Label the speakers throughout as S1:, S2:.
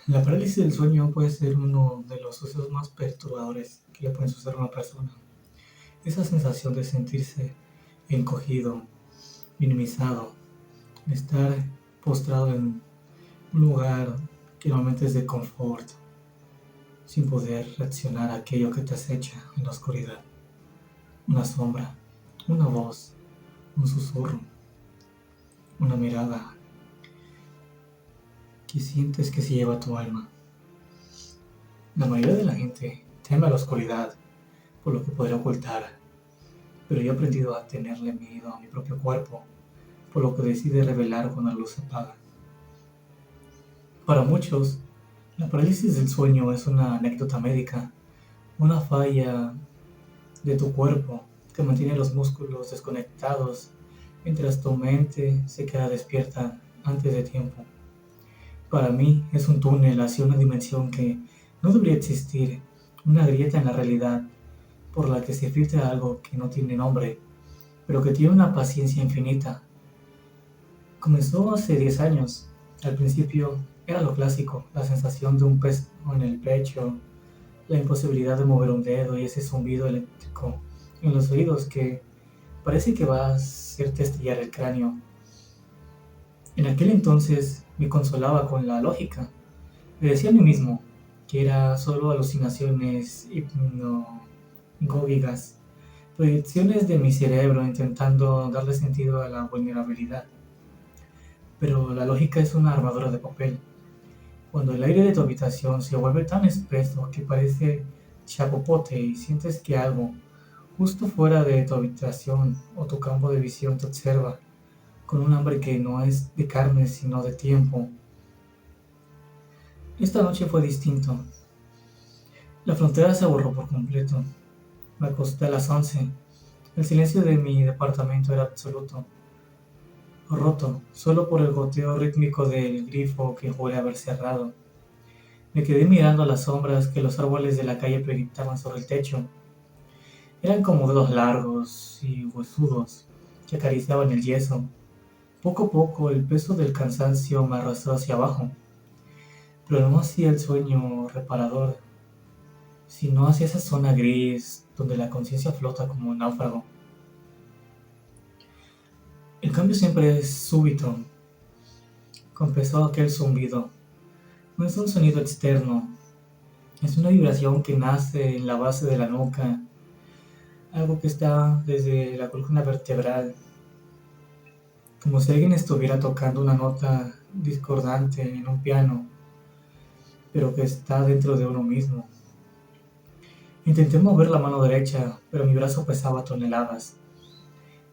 S1: La parálisis del sueño puede ser uno de los sucesos más perturbadores que le pueden suceder a una persona. Esa sensación de sentirse encogido, minimizado, de estar postrado en un lugar que normalmente es de confort, sin poder reaccionar a aquello que te acecha en la oscuridad. Una sombra, una voz, un susurro, una mirada que sientes que se lleva tu alma. La mayoría de la gente teme a la oscuridad por lo que podría ocultar, pero yo he aprendido a tenerle miedo a mi propio cuerpo, por lo que decide revelar cuando la luz se apaga. Para muchos, la parálisis del sueño es una anécdota médica, una falla de tu cuerpo que mantiene los músculos desconectados mientras tu mente se queda despierta antes de tiempo. Para mí es un túnel hacia una dimensión que no debería existir, una grieta en la realidad por la que se filtra algo que no tiene nombre, pero que tiene una paciencia infinita. Comenzó hace 10 años. Al principio era lo clásico, la sensación de un pez en el pecho, la imposibilidad de mover un dedo y ese zumbido eléctrico en los oídos que parece que va a hacerte estallar el cráneo. En aquel entonces me consolaba con la lógica. Me decía a mí mismo que era solo alucinaciones hipnogógicas, proyecciones de mi cerebro intentando darle sentido a la vulnerabilidad. Pero la lógica es una armadura de papel. Cuando el aire de tu habitación se vuelve tan espeso que parece chapopote y sientes que algo justo fuera de tu habitación o tu campo de visión te observa, con un hambre que no es de carne sino de tiempo. Esta noche fue distinto. La frontera se borró por completo. Me acosté a las 11. El silencio de mi departamento era absoluto, roto, solo por el goteo rítmico del grifo que juré haber cerrado. Me quedé mirando las sombras que los árboles de la calle proyectaban sobre el techo. Eran como dedos largos y huesudos que acariciaban el yeso. Poco a poco el peso del cansancio me arrastró hacia abajo, pero no hacia el sueño reparador, sino hacia esa zona gris donde la conciencia flota como un náufrago. El cambio siempre es súbito, confesó aquel zumbido. No es un sonido externo, es una vibración que nace en la base de la nuca, algo que está desde la columna vertebral, como si alguien estuviera tocando una nota discordante en un piano, pero que está dentro de uno mismo. Intenté mover la mano derecha, pero mi brazo pesaba toneladas.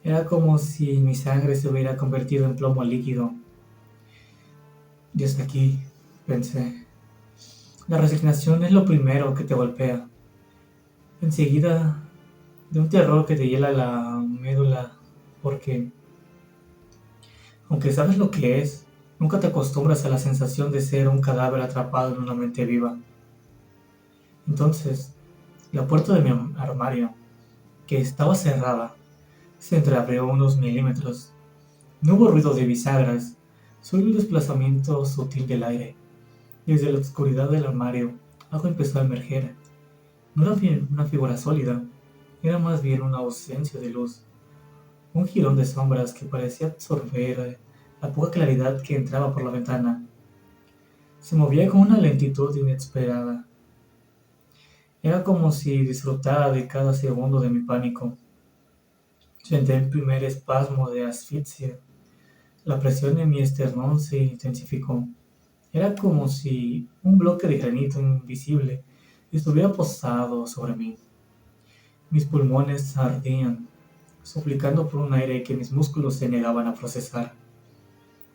S1: Era como si mi sangre se hubiera convertido en plomo líquido. Y hasta aquí, pensé. La resignación es lo primero que te golpea. Enseguida, de un terror que te hiela la médula, porque, aunque sabes lo que es, nunca te acostumbras a la sensación de ser un cadáver atrapado en una mente viva. Entonces, la puerta de mi armario, que estaba cerrada, se entreabrió unos milímetros. No hubo ruido de bisagras, solo el desplazamiento sutil del aire. Desde la oscuridad del armario, algo empezó a emerger. No era una figura sólida, era más bien una ausencia de luz, un jirón de sombras que parecía absorber la poca claridad que entraba por la ventana. Se movía con una lentitud inesperada. Era como si disfrutara de cada segundo de mi pánico. Sentí el primer espasmo de asfixia. La presión en mi esternón se intensificó. Era como si un bloque de granito invisible estuviera posado sobre mí. Mis pulmones ardían, suplicando por un aire que mis músculos se negaban a procesar.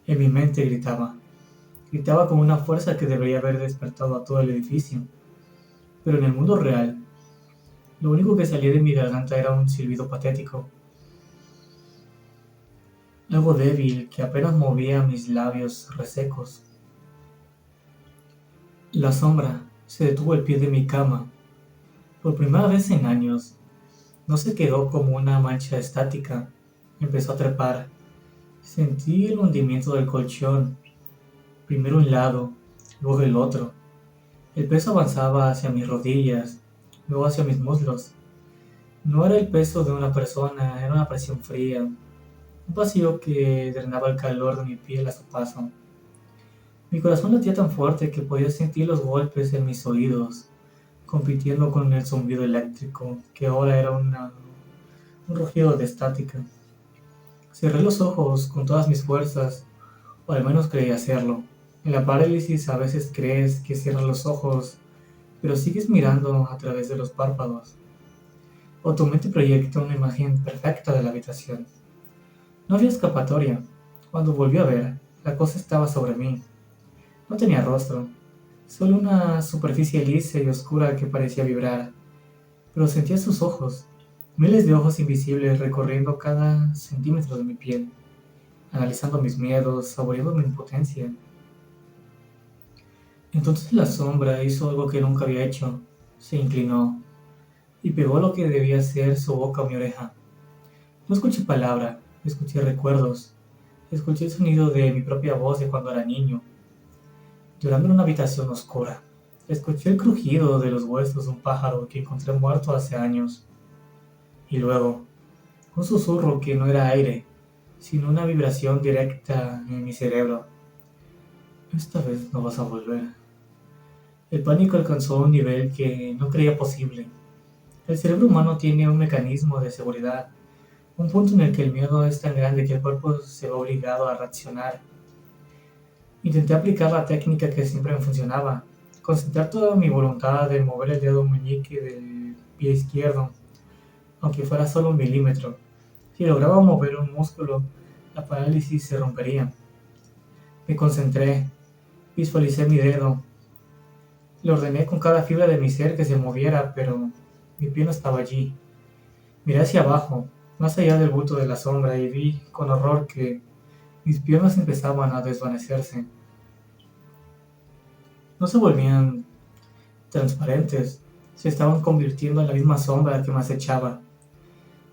S1: En mi mente gritaba con una fuerza que debería haber despertado a todo el edificio. Pero en el mundo real, lo único que salía de mi garganta era un silbido patético, algo débil que apenas movía mis labios resecos. La sombra se detuvo al pie de mi cama. Por primera vez en años, no se quedó como una mancha estática. Empezó a trepar. Sentí el hundimiento del colchón, primero un lado, luego el otro. El peso avanzaba hacia mis rodillas, luego hacia mis muslos. No era el peso de una persona, era una presión fría, un vacío que drenaba el calor de mi piel a su paso. Mi corazón latía tan fuerte que podía sentir los golpes en mis oídos, compitiendo con el zumbido eléctrico, que ahora era un rugido de estática. Cerré los ojos con todas mis fuerzas, o al menos creí hacerlo. En la parálisis a veces crees que cierras los ojos, pero sigues mirando a través de los párpados, o tu mente proyecta una imagen perfecta de la habitación. No había escapatoria. Cuando volví a ver, la cosa estaba sobre mí. No tenía rostro, solo una superficie lisa y oscura que parecía vibrar, pero sentía sus ojos, miles de ojos invisibles recorriendo cada centímetro de mi piel, analizando mis miedos, saboreando mi impotencia. Entonces la sombra hizo algo que nunca había hecho. Se inclinó y pegó lo que debía ser su boca a mi oreja. No escuché palabra, escuché recuerdos, escuché el sonido de mi propia voz de cuando era niño, llorando en una habitación oscura. Escuché el crujido de los huesos de un pájaro que encontré muerto hace años. Y luego, un susurro que no era aire, sino una vibración directa en mi cerebro. Esta vez no vas a volver. El pánico alcanzó un nivel que no creía posible. El cerebro humano tiene un mecanismo de seguridad, un punto en el que el miedo es tan grande que el cuerpo se ve obligado a reaccionar. Intenté aplicar la técnica que siempre me funcionaba, concentrar toda mi voluntad en mover el dedo meñique del pie izquierdo, aunque fuera solo un milímetro. Si lograba mover un músculo, la parálisis se rompería. Me concentré, visualicé mi dedo, le ordené con cada fibra de mi ser que se moviera, pero mi pie no estaba allí. Miré hacia abajo, más allá del bulto de la sombra, y vi con horror que mis piernas empezaban a desvanecerse. No se volvían transparentes, se estaban convirtiendo en la misma sombra que me acechaba.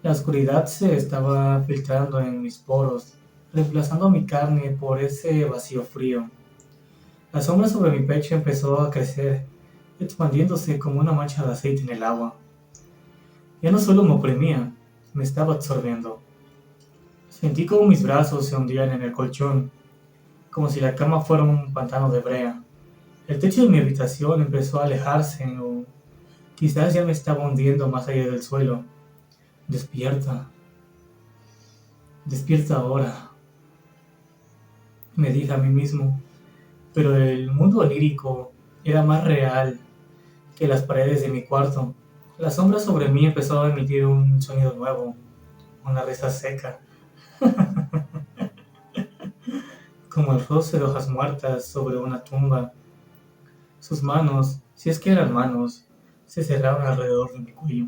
S1: La oscuridad se estaba filtrando en mis poros, reemplazando mi carne por ese vacío frío. La sombra sobre mi pecho empezó a crecer, expandiéndose como una mancha de aceite en el agua. Ya no solo me oprimía, me estaba absorbiendo. Sentí como mis brazos se hundían en el colchón, como si la cama fuera un pantano de brea. El techo de mi habitación empezó a alejarse, o quizás ya me estaba hundiendo más allá del suelo. Despierta, despierta ahora, me dije a mí mismo, pero el mundo onírico era más real que las paredes de mi cuarto. La sombra sobre mí empezó a emitir un sonido nuevo, una risa seca, como el roce de hojas muertas sobre una tumba. Sus manos, si es que eran manos, se cerraron alrededor de mi cuello.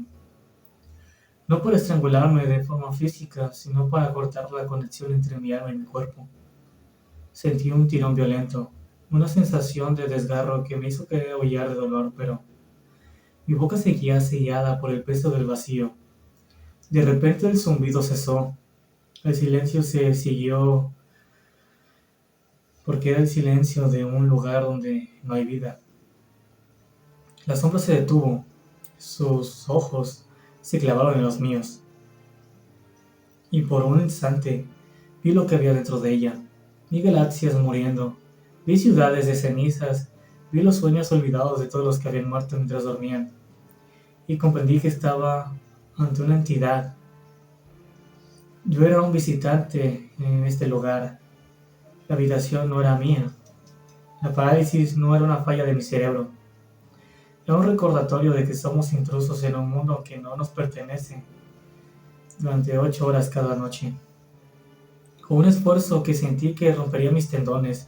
S1: No para estrangularme de forma física, sino para cortar la conexión entre mi alma y mi cuerpo. Sentí un tirón violento, una sensación de desgarro que me hizo querer aullar de dolor, pero mi boca seguía sellada por el peso del vacío. De repente el zumbido cesó, el silencio se siguió porque era el silencio de un lugar donde no hay vida. La sombra se detuvo, sus ojos se clavaron en los míos, y por un instante vi lo que había dentro de ella. Vi galaxias muriendo, vi ciudades de cenizas, vi los sueños olvidados de todos los que habían muerto mientras dormían, y comprendí que estaba ante una entidad. Yo era un visitante en este lugar. La habitación no era mía. La parálisis no era una falla de mi cerebro. Era un recordatorio de que somos intrusos en un mundo que no nos pertenece durante 8 horas cada noche. Con un esfuerzo que sentí que rompería mis tendones,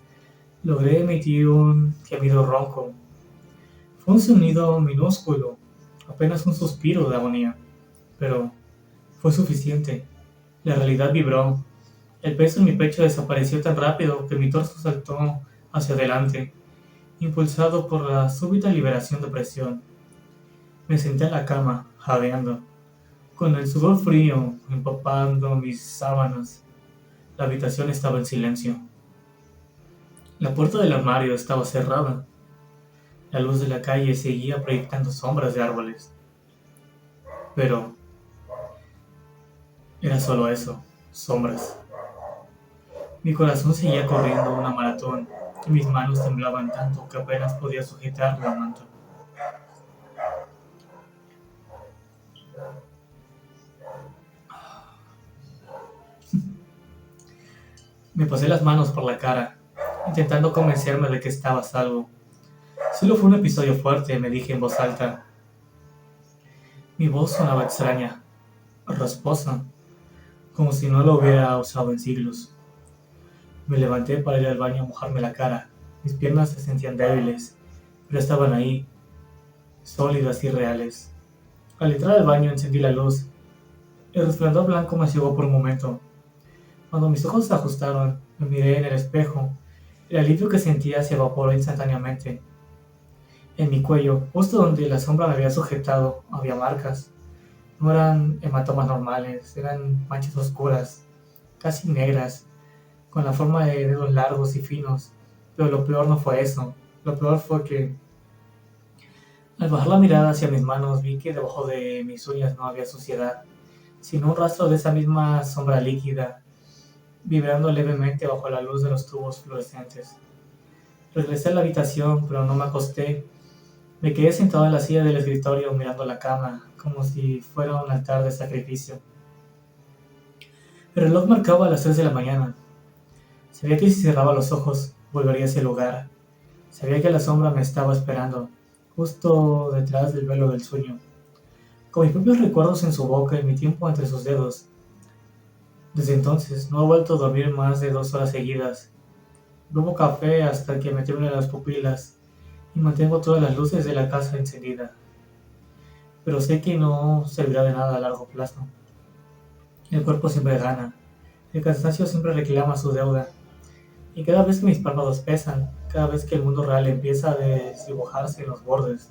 S1: logré emitir un gemido ronco. Fue un sonido minúsculo, apenas un suspiro de agonía, pero fue suficiente. La realidad vibró. El peso en mi pecho desapareció tan rápido que mi torso saltó hacia adelante, impulsado por la súbita liberación de presión. Me senté en la cama, jadeando, con el sudor frío empapando mis sábanas. La habitación estaba en silencio. La puerta del armario estaba cerrada. La luz de la calle seguía proyectando sombras de árboles. Pero era solo eso, sombras. Mi corazón seguía corriendo una maratón y mis manos temblaban tanto que apenas podía sujetar la manta. Me pasé las manos por la cara, intentando convencerme de que estaba a salvo. Solo fue un episodio fuerte, me dije en voz alta. Mi voz sonaba extraña, rasposa, como si no lo hubiera usado en siglos. Me levanté para ir al baño a mojarme la cara. Mis piernas se sentían débiles, pero estaban ahí, sólidas y reales. Al entrar al baño encendí la luz. El resplandor blanco me cegó por un momento. Cuando mis ojos se ajustaron, me miré en el espejo. El alivio que sentía se evaporó instantáneamente. En mi cuello, justo donde la sombra me había sujetado, había marcas. No eran hematomas normales, eran manchas oscuras, casi negras, con la forma de dedos largos y finos. Pero lo peor no fue eso. Lo peor fue que, al bajar la mirada hacia mis manos, vi que debajo de mis uñas no había suciedad, sino un rastro de esa misma sombra líquida, vibrando levemente bajo la luz de los tubos fluorescentes. Regresé a la habitación, pero no me acosté. Me quedé sentado en la silla del escritorio mirando la cama, como si fuera un altar de sacrificio. El reloj marcaba las 3 de la mañana. Sabía que si cerraba los ojos, volvería a ese lugar. Sabía que la sombra me estaba esperando, justo detrás del velo del sueño, con mis propios recuerdos en su boca y mi tiempo entre sus dedos. Desde entonces, no he vuelto a dormir más de 2 horas seguidas. Bebo café hasta que me tiemblen las pupilas y mantengo todas las luces de la casa encendidas. Pero sé que no servirá de nada a largo plazo. El cuerpo siempre gana, el cansancio siempre reclama su deuda, y cada vez que mis párpados pesan, cada vez que el mundo real empieza a desdibujarse en los bordes,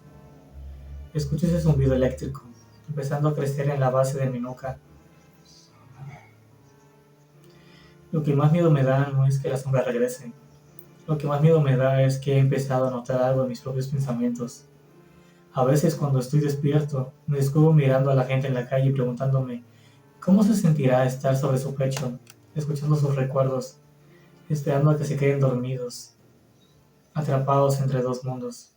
S1: escucho ese zumbido eléctrico, empezando a crecer en la base de mi nuca. Lo que más miedo me da no es que la sombra regrese. Lo que más miedo me da es que he empezado a notar algo en mis propios pensamientos. A veces cuando estoy despierto, me descubro mirando a la gente en la calle y preguntándome cómo se sentirá estar sobre su pecho, escuchando sus recuerdos, esperando a que se queden dormidos, atrapados entre dos mundos.